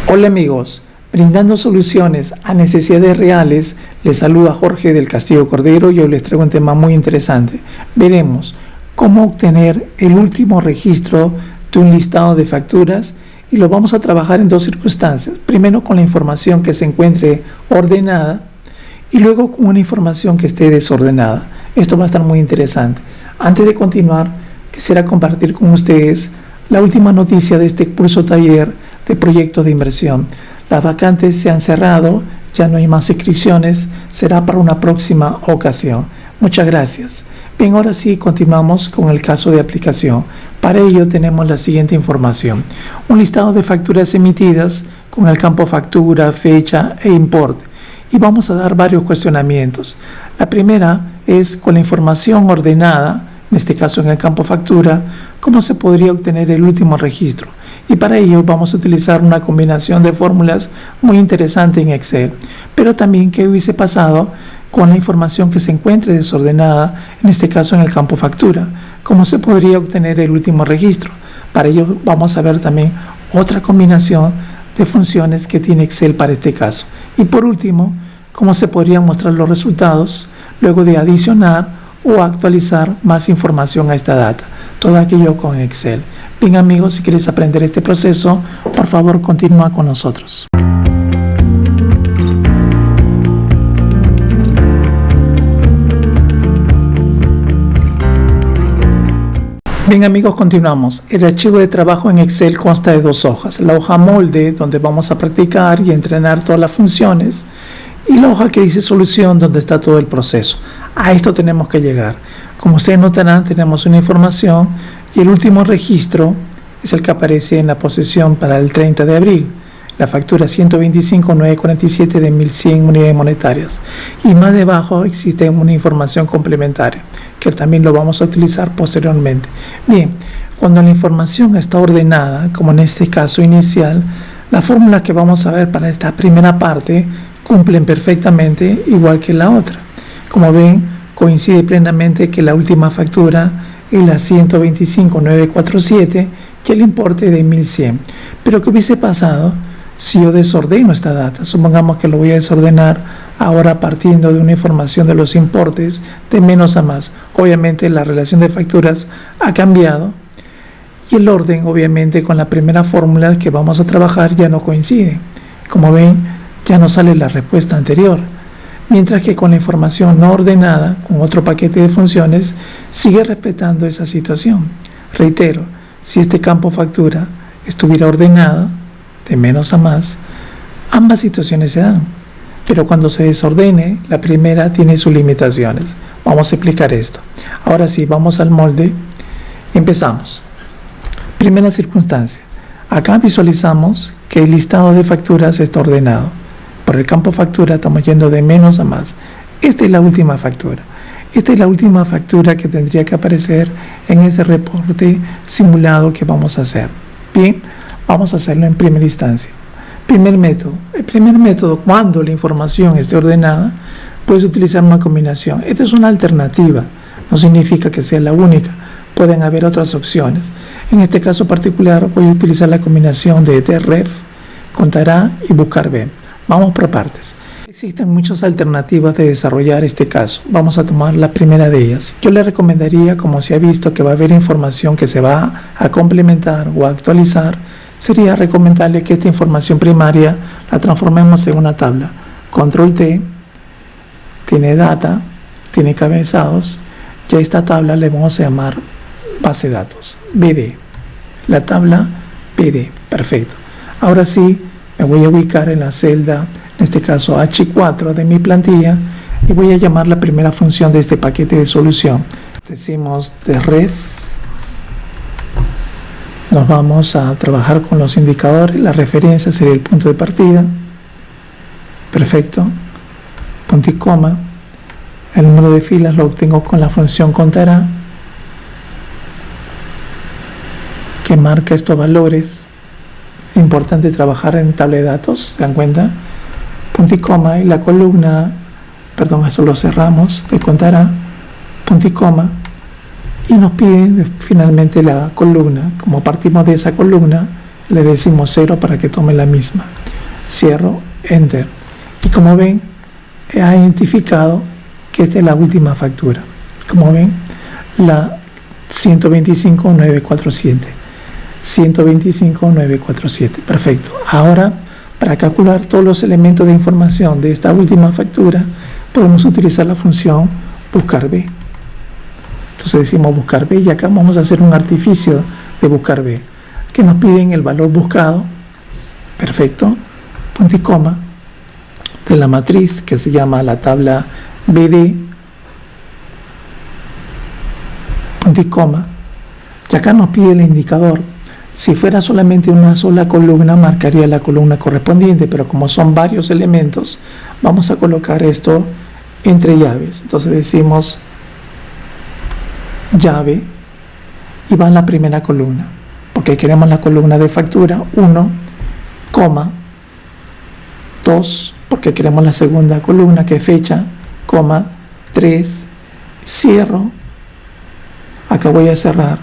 Hola amigos, brindando soluciones a necesidades reales, les saluda Jorge del Castillo Cordero y hoy les traigo un tema muy interesante. Veremos cómo obtener el último registro de un listado de facturas y lo vamos a trabajar en dos circunstancias. Primero con la información que se encuentre ordenada y luego con una información que esté desordenada. Esto va a estar muy interesante. Antes de continuar, quisiera compartir con ustedes la última noticia de este curso taller de proyectos de inversión. Las vacantes se han cerrado, ya no hay más inscripciones, será para una próxima ocasión. Muchas gracias. Bien, ahora sí continuamos con el caso de aplicación. Para ello tenemos la siguiente información. Un listado de facturas emitidas con el campo factura, fecha e importe. Y vamos a dar varios cuestionamientos. La primera es con la información ordenada, en este caso en el campo factura, ¿cómo se podría obtener el último registro? Y para ello vamos a utilizar una combinación de fórmulas muy interesante en Excel. Pero también qué hubiese pasado con la información que se encuentre desordenada, en este caso en el campo factura. ¿Cómo se podría obtener el último registro? Para ello vamos a ver también otra combinación de funciones que tiene Excel para este caso. Y por último, cómo se podrían mostrar los resultados luego de adicionar o actualizar más información a esta data. Todo aquello con Excel. Bien amigos, si quieres aprender este proceso, por favor continúa con nosotros. Bien amigos, continuamos. El archivo de trabajo en Excel consta de dos hojas. La hoja molde, donde vamos a practicar y entrenar todas las funciones, y la hoja que dice solución, donde está todo el proceso. A esto tenemos que llegar. Como ustedes notarán, tenemos una información y el último registro es el que aparece en la posesión para el 30 de abril. La factura 125.947 de 1.100 unidades monetarias. Y más debajo existe una información complementaria, que también lo vamos a utilizar posteriormente. Bien, cuando la información está ordenada, como en este caso inicial, las fórmulas que vamos a ver para esta primera parte cumplen perfectamente igual que la otra. Como ven, coincide plenamente que la última factura es la 125.947 y el importe de 1.100. Pero ¿qué hubiese pasado si yo desordeno esta data? Supongamos que lo voy a desordenar ahora partiendo de una información de los importes de menos a más. Obviamente la relación de facturas ha cambiado y el orden, obviamente, con la primera fórmula que vamos a trabajar ya no coincide. Como ven, ya no sale la respuesta anterior. Mientras que con la información no ordenada, con otro paquete de funciones, sigue respetando esa situación. Reitero, si este campo factura estuviera ordenado, de menos a más, ambas situaciones se dan. Pero cuando se desordene, la primera tiene sus limitaciones. Vamos a explicar esto. Ahora sí, vamos al molde. Empezamos. Primera circunstancia. Acá visualizamos que el listado de facturas está ordenado. Por el campo factura estamos yendo de menos a más. Esta es la última factura. Esta es la última factura que tendría que aparecer en ese reporte simulado que vamos a hacer. Bien, vamos a hacerlo en primera instancia. Primer método. El primer método, cuando la información esté ordenada, puedes utilizar una combinación. Esta es una alternativa. No significa que sea la única. Pueden haber otras opciones. En este caso particular voy a utilizar la combinación de DREF, contará y buscar B. Vamos por partes. Existen muchas alternativas de desarrollar este caso. Vamos a tomar la primera de ellas. Yo le recomendaría, como se ha visto que va a haber información que se va a complementar o a actualizar, sería recomendable que esta información primaria la transformemos en una tabla. Control T, tiene data, tiene cabezados, y a esta tabla le vamos a llamar base de datos, BD. La tabla BD, perfecto. Ahora sí, me voy a ubicar en la celda, en este caso H4 de mi plantilla, y voy a llamar la primera función de este paquete de solución. Decimos de ref. Nos vamos a trabajar con los indicadores. La referencia sería el punto de partida. Perfecto. Punto y coma. El número de filas lo obtengo con la función contará, que marca estos valores. Importante trabajar en tabla de datos, ¿se dan cuenta? Punto y coma, y la columna, esto lo cerramos, de contará, punto y coma, y nos piden finalmente la columna. Como partimos de esa columna, le decimos 0 para que tome la misma. Cierro, Enter. Y como ven, ha identificado que esta es la última factura. Como ven, la 125.947. 125.947. Perfecto. Ahora, para calcular todos los elementos de información de esta última factura, podemos utilizar la función buscar B. Entonces decimos buscar B y acá vamos a hacer un artificio de buscar B, que nos piden el valor buscado, perfecto, punto y coma, de la matriz que se llama la tabla BD, punto y coma, y acá nos pide el indicador. Si fuera solamente una sola columna, marcaría la columna correspondiente, pero como son varios elementos, vamos a colocar esto entre llaves. Entonces decimos llave y va en la primera columna, porque queremos la columna de factura 1, 2, porque queremos la segunda columna que es fecha, 3, cierro, acá voy a cerrar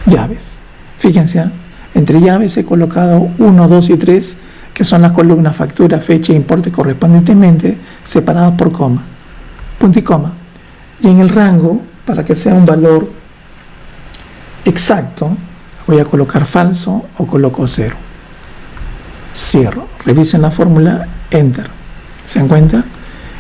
llaves. Fíjense, entre llaves he colocado 1, 2 y 3, que son las columnas factura, fecha e importe correspondientemente, separadas por coma, punto y coma. Y en el rango, para que sea un valor exacto, voy a colocar falso o coloco 0. Cierro. Revisen la fórmula, Enter. ¿Se dan cuenta?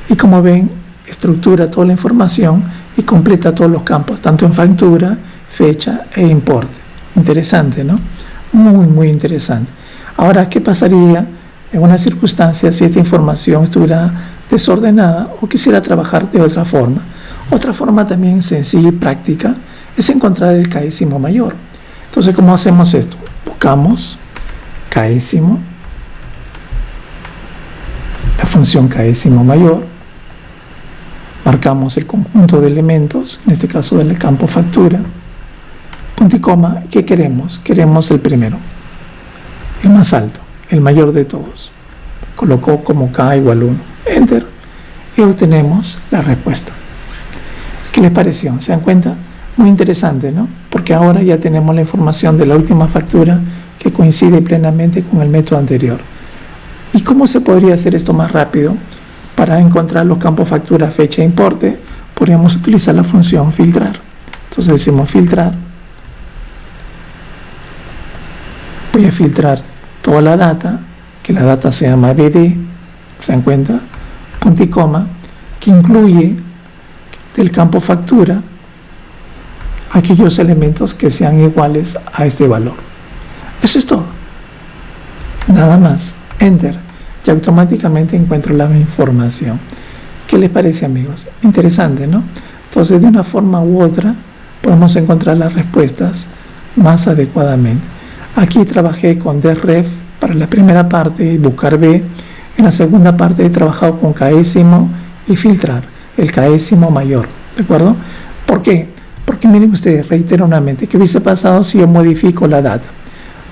Y como ven, estructura toda la información y completa todos los campos, tanto en factura, fecha e importe. Interesante, ¿no? Muy, muy interesante. Ahora, ¿qué pasaría en una circunstancia si esta información estuviera desordenada o quisiera trabajar de otra forma? Otra forma también sencilla y práctica es encontrar el késimo mayor. Entonces, ¿cómo hacemos esto? Buscamos késimo, la función késimo mayor, marcamos el conjunto de elementos, en este caso del campo factura, punto y coma. ¿Qué queremos? Queremos el primero, el más alto, el mayor de todos. Colocó como K igual 1. Enter. Y obtenemos la respuesta. ¿Qué les pareció? ¿Se dan cuenta? Muy interesante, ¿no? Porque ahora ya tenemos la información de la última factura que coincide plenamente con el método anterior. ¿Y cómo se podría hacer esto más rápido? Para encontrar los campos factura, fecha e importe, podríamos utilizar la función filtrar. Entonces decimos filtrar. Voy a filtrar toda la data, que la data se llama BD, ¿se dan cuenta? Punto y coma, que incluye del campo factura aquellos elementos que sean iguales a este valor. Eso es todo. Nada más. Enter. Y automáticamente encuentro la información. ¿Qué les parece, amigos? Interesante, ¿no? Entonces, de una forma u otra, podemos encontrar las respuestas más adecuadamente. Aquí trabajé con DREF para la primera parte y buscar B. En la segunda parte he trabajado con késimo y filtrar el késimo mayor. ¿De acuerdo? ¿Por qué? Porque miren ustedes, reitero nuevamente, ¿qué hubiese pasado si yo modifico la data?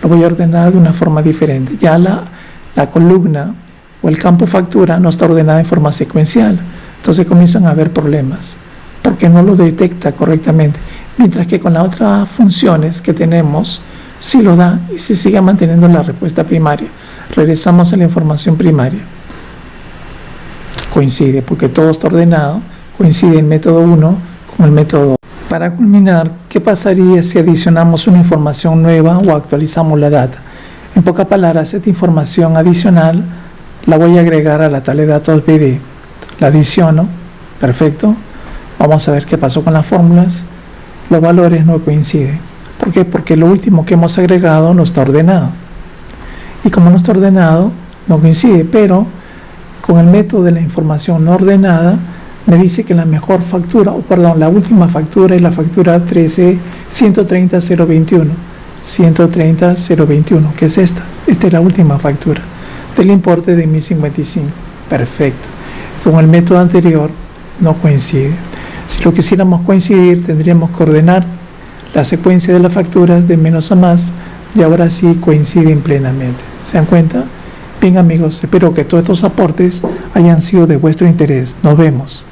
Lo voy a ordenar de una forma diferente. Ya la columna o el campo factura no está ordenada en forma secuencial. Entonces comienzan a haber problemas porque no lo detecta correctamente. Mientras que con las otras funciones que tenemos, sí lo da y se sigue manteniendo la respuesta primaria. Regresamos a la información primaria. Coincide porque todo está ordenado. Coincide el método 1 con el método 2. Para culminar, ¿qué pasaría si adicionamos una información nueva o actualizamos la data? En pocas palabras, esta información adicional la voy a agregar a la tabla de datos BD. La adiciono, perfecto. Vamos a ver qué pasó con las fórmulas. Los valores no coinciden. ¿Por qué? Porque lo último que hemos agregado no está ordenado. Y como no está ordenado, no coincide. Pero con el método de la información no ordenada, me dice que la mejor factura, la última factura es la factura 130.021. 130.021, que es esta. Esta es la última factura del importe de 1055. Perfecto. Con el método anterior no coincide. Si lo quisiéramos coincidir, tendríamos que ordenar la secuencia de las facturas de menos a más y ahora sí coinciden plenamente. ¿Se dan cuenta? Bien, amigos, espero que todos estos aportes hayan sido de vuestro interés. Nos vemos.